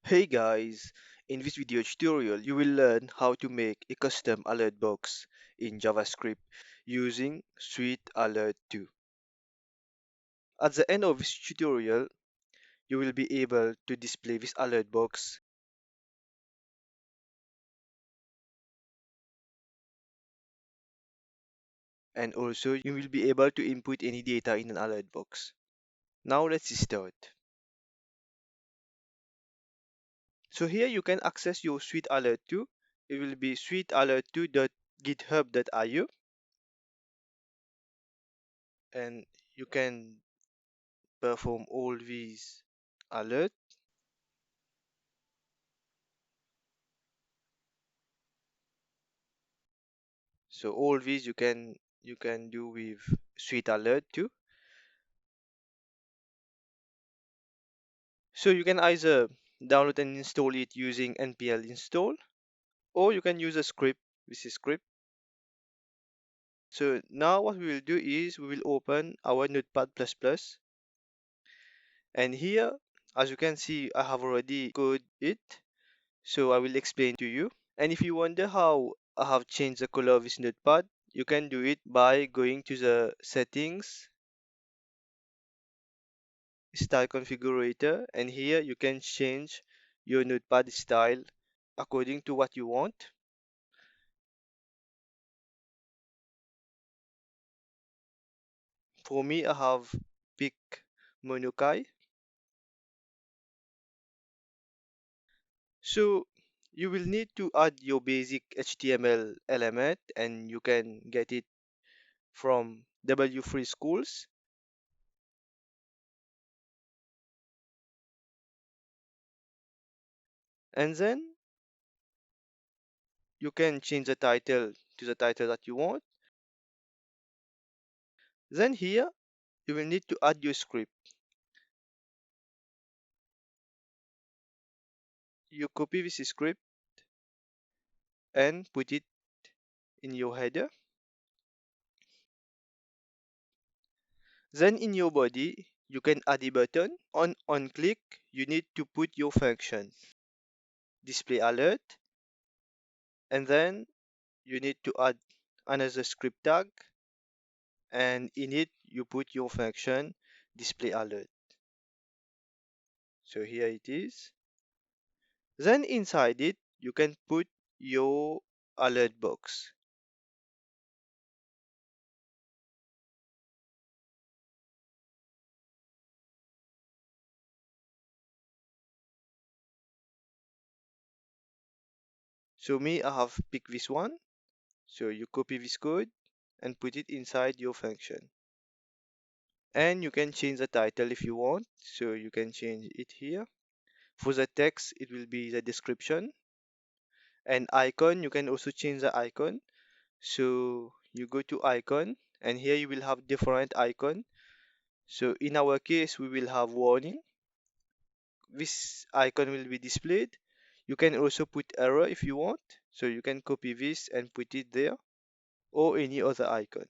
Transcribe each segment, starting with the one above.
Hey guys, in this video tutorial you will learn how to make a custom alert box in JavaScript using Sweet Alert 2. At the end of this tutorial, you will be able to display this alert box and also you will be able to input any data in an alert box. Now let's start. So here you can access your Sweet Alert 2. It will be sweetalert2.github.io and you can perform all these alerts. So all these you can do with Sweet Alert too. So you can either download and install it using npl install, or you can use a script. This is script. So now what we will do is we will open our Notepad++, and here, as you can see, I have already coded it. So I will explain to you. And if you wonder how I have changed the color of this Notepad, you can do it by going to the settings, style configurator, and here you can change your notepad style according to what you want. For me, I have pick Monokai. So you will need to add your basic HTML element, and you can get it from W3 Schools. And then you can change the title to the title that you want. Then here you will need to add your script. You copy this script and put it in your header. Then in your body, you can add a button. On click, you need to put your function, display alert, and then you need to add another script tag, and in it you put your function, display alert. So here it is. Then inside it, you can put your alert box. So me, I have picked this one. So you copy this code and put it inside your function. And you can change the title if you want. So you can change it here. For the text, it will be the description. And icon, you can also change the icon. So you go to icon, and here you will have different icon. So in our case, we will have warning. This icon will be displayed. You can also put error if you want. So you can copy this and put it there, or any other icon.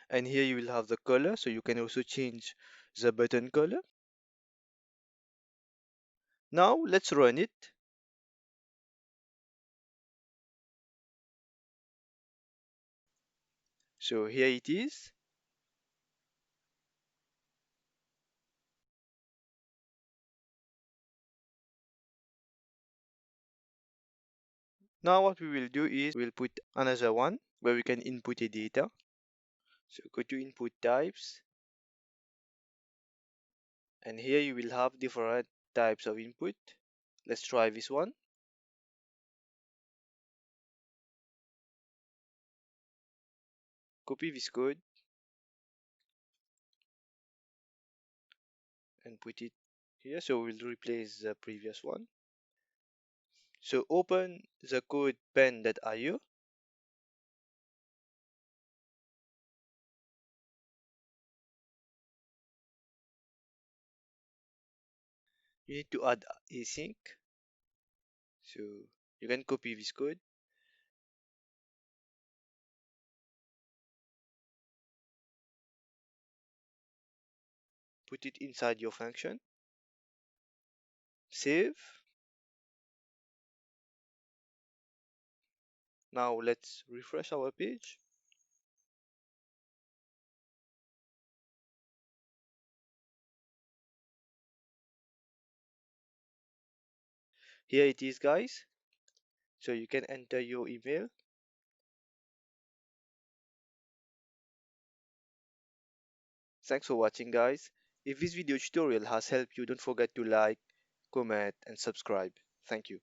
And here you will have the color. So you can also change the button color. Now let's run it. So here it is. Now what we will do is we'll put another one where we can input a data. So go to input types, and here you will have different types of input. Let's try this one. Copy this code and put it here. So we'll replace the previous one. So open the code pen.io. You need to add async. So you can copy this code, put it inside your function, save. Now let's refresh our page. Here it is, guys. So you can enter your email. Thanks for watching, guys. If this video tutorial has helped you, don't forget to like, comment, and subscribe. Thank you.